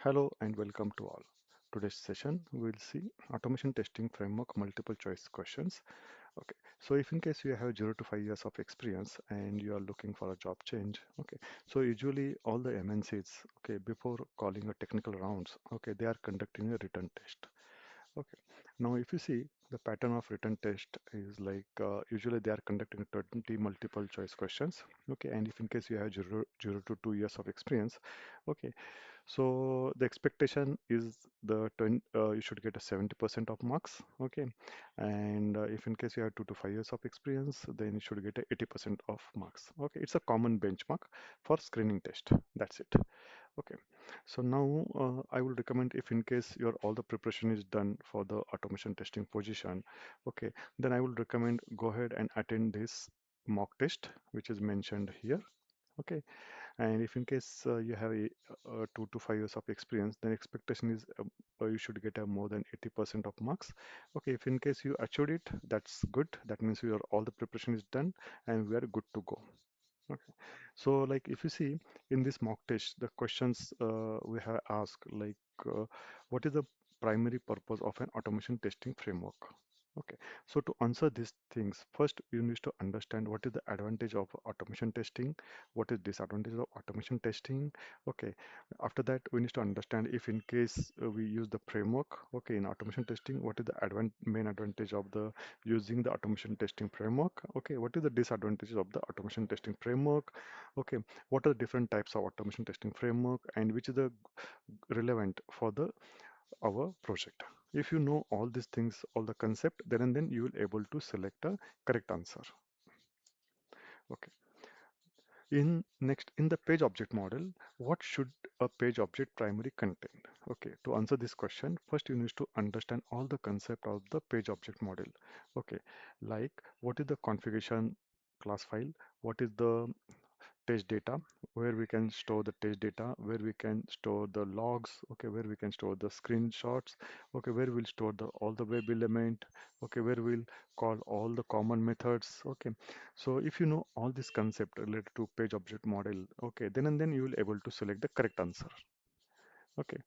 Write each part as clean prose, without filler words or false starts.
Hello and welcome to all. Today's session we'll see automation testing framework multiple choice questions. Okay, so if in case you have 0 to 5 years of experience and you are looking for a job change, okay, so usually all the MNCs, okay, before calling a technical rounds, okay, they are conducting a written test. Okay. Now, if you see the pattern of written test is like usually they are conducting 20 multiple choice questions. Okay. And if in case you have 0 to 2 years of experience, okay. So the expectation is you should get a 70% of marks. Okay. And if in case you have 2 to 5 years of experience, then you should get a 80% of marks. Okay. It's a common benchmark for screening test. That's it. Okay, so now I will recommend if in case your all the preparation is done for the automation testing position, okay, then I will recommend go ahead and attend this mock test which is mentioned here. Okay, and if in case you have a 2 to 5 years of experience, then expectation is you should get a more than 80% of marks. Okay, if in case you achieved it, that's good. That means your all the preparation is done and we are good to go. Okay. So, like if you see in this mock test, the questions we have asked, like, what is the primary purpose of an automation testing framework? Okay. So to answer these things, first you need to understand what is the advantage of automation testing, what is disadvantage of automation testing. Okay. After that, we need to understand if in case we use the framework, okay, in automation testing, what is the main advantage of the using the automation testing framework. Okay, what is the disadvantages of the automation testing framework? Okay, what are the different types of automation testing framework and which is the relevant for the our project? If you know all these things, all the concept, then and then you will able to select a correct answer. Okay. In the page object model, what should a page object primary contain? Okay, to answer this question, first you need to understand all the concept of the page object model. Okay, like what is the configuration class file, what is the test data, where we can store the test data, where we can store the logs, okay, where we can store the screenshots, okay, where we'll store the all the web element, okay, where we'll call all the common methods, okay. So if you know all this concept related to page object model, okay, then and then you will able to select the correct answer. Okay,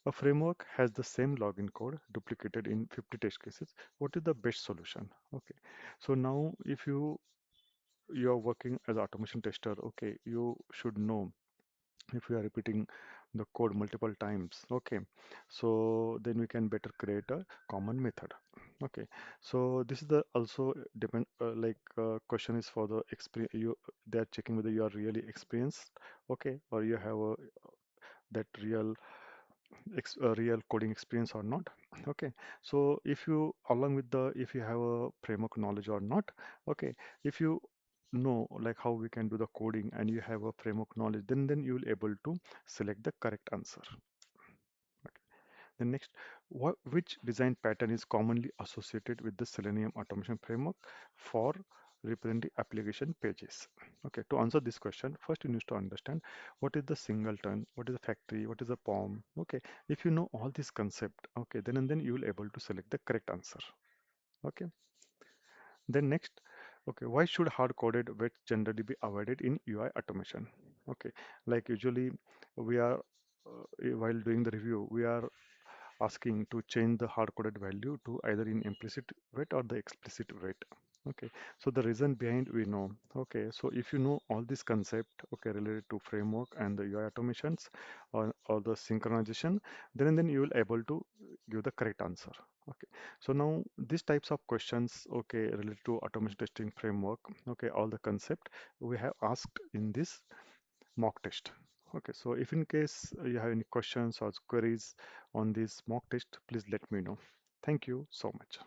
a framework has the same login code duplicated in 50 test cases. What is the best solution? Okay, so now if you are working as automation tester, okay, you should know if we are repeating the code multiple times, okay, so then we can better create a common method. Okay, so this is the also depend question is for the experience you, they are checking whether you are really experienced, okay, or you have a that real coding experience or not. Okay, so if you along with the if you have a framework knowledge or not, okay, if you know like how we can do the coding and you have a framework knowledge, then you will able to select the correct answer. Okay. The next, which design pattern is commonly associated with the Selenium automation framework for representing application pages? Okay, to answer this question, first you need to understand what is the singleton, what is the factory, what is the POM. Okay, if you know all this concept, okay, then and then you will able to select the correct answer. Okay, then next, okay, why should hard-coded weights generally be avoided in UI automation? Okay, like usually we are while doing the review, we are asking to change the hard-coded value to either in implicit weight or the explicit weight. Okay, so the reason behind we know. Okay, so if you know all this concept, okay, related to framework and the UI automations or the synchronization, then you will able to give the correct answer. Okay, so now these types of questions, okay, related to automation testing framework, okay, all the concept we have asked in this mock test. Okay, so if in case you have any questions or queries on this mock test, please let me know. Thank you so much.